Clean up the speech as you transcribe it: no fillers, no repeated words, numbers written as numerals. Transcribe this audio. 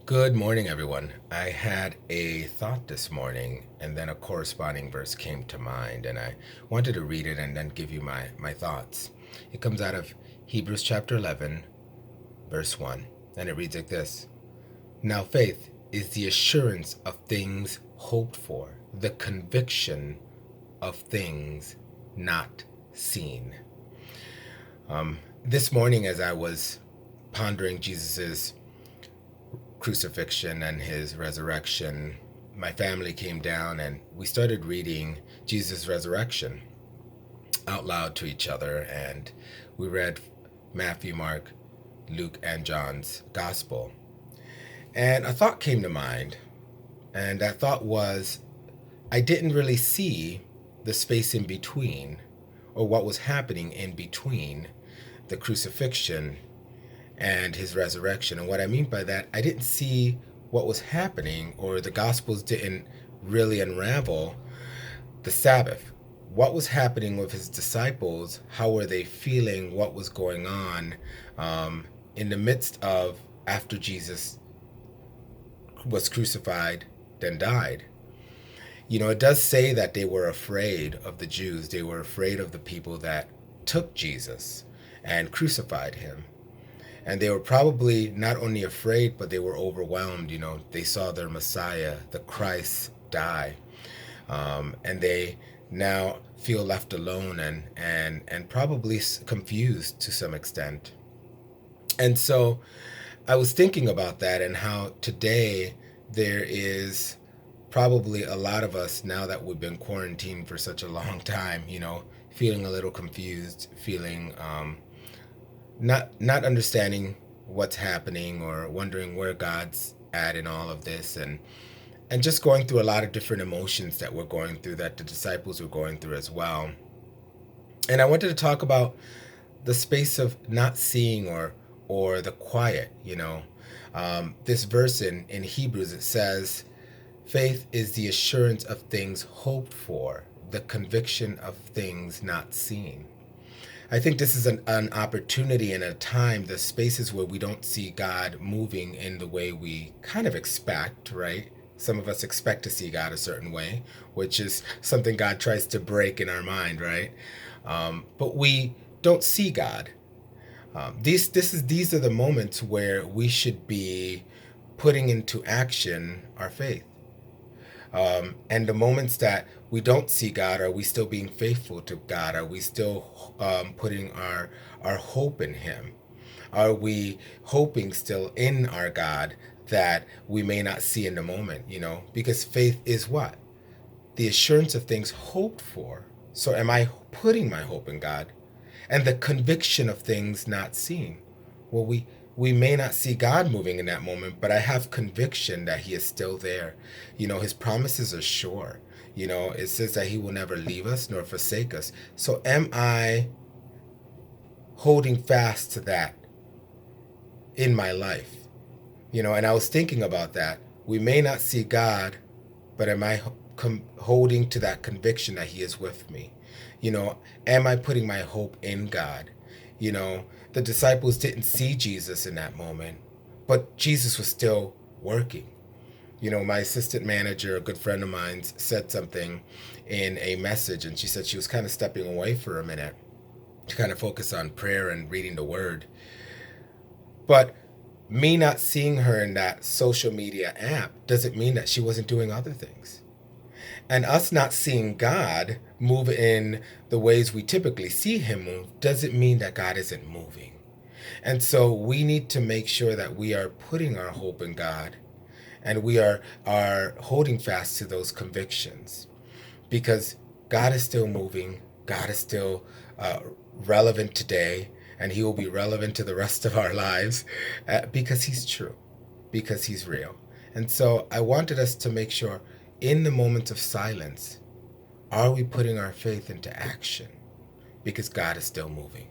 Good morning, everyone. I had a thought this morning, and then a corresponding verse came to mind, and I wanted to read it and then give you my thoughts. It comes out of Hebrews chapter 11, verse 1, and it reads like this. Now, faith is the assurance of things hoped for, the conviction of things not seen. This morning, as I was pondering Jesus's crucifixion and his resurrection, my family came down and we started reading Jesus' resurrection out loud to each other. And we read Matthew, Mark, Luke, and John's gospel. And a thought came to mind. And that thought was I didn't really see the space in between or what was happening in between the crucifixion and his resurrection. And what I mean by that, I didn't see what was happening, or the Gospels didn't really unravel the Sabbath. What was happening with his disciples? How were they feeling? What was going on in the midst of after Jesus was crucified, then died? You know, it does say that they were afraid of the Jews. They were afraid of the people that took Jesus and crucified him. And they were probably not only afraid, but they were overwhelmed. You know, they saw their Messiah, the Christ, die. And they now feel left alone and probably confused to some extent. And so I was thinking about that and how today there is probably a lot of us, now that we've been quarantined for such a long time, you know, feeling a little confused, feeling not understanding what's happening or wondering where God's at in all of this, and just going through a lot of different emotions that we're going through, that the disciples were going through as well. And I wanted to talk about the space of not seeing or the quiet, you know. This verse in Hebrews, it says, faith is the assurance of things hoped for, the conviction of things not seen. I think this is an opportunity and a time, the spaces where we don't see God moving in the way we kind of expect, right? Some of us expect to see God a certain way, which is something God tries to break in our mind, right? But we don't see God. These are the moments where we should be putting into action our faith. And the moments that we don't see God, are we still being faithful to God? Are we still putting our hope in Him? Are we hoping still in our God that we may not see in the moment, you know? Because faith is what? The assurance of things hoped for. So am I putting my hope in God? And the conviction of things not seen. Well, we may not see God moving in that moment, but I have conviction that He is still there. You know, His promises are sure. You know, it says that He will never leave us nor forsake us. So am I holding fast to that in my life? You know, and I was thinking about that. We may not see God, but am I holding to that conviction that He is with me? You know, am I putting my hope in God? You know, the disciples didn't see Jesus in that moment, but Jesus was still working. You know, my assistant manager, a good friend of mine, said something in a message, and she said she was kind of stepping away for a minute to kind of focus on prayer and reading the word. But me not seeing her in that social media app doesn't mean that she wasn't doing other things. And us not seeing God move in the ways we typically see Him move doesn't mean that God isn't moving. And so we need to make sure that we are putting our hope in God, and we are holding fast to those convictions, because God is still moving. God is still relevant today, and He will be relevant to the rest of our lives because He's true, because He's real. And so I wanted us to make sure in the moments of silence, are we putting our faith into action? Because God is still moving.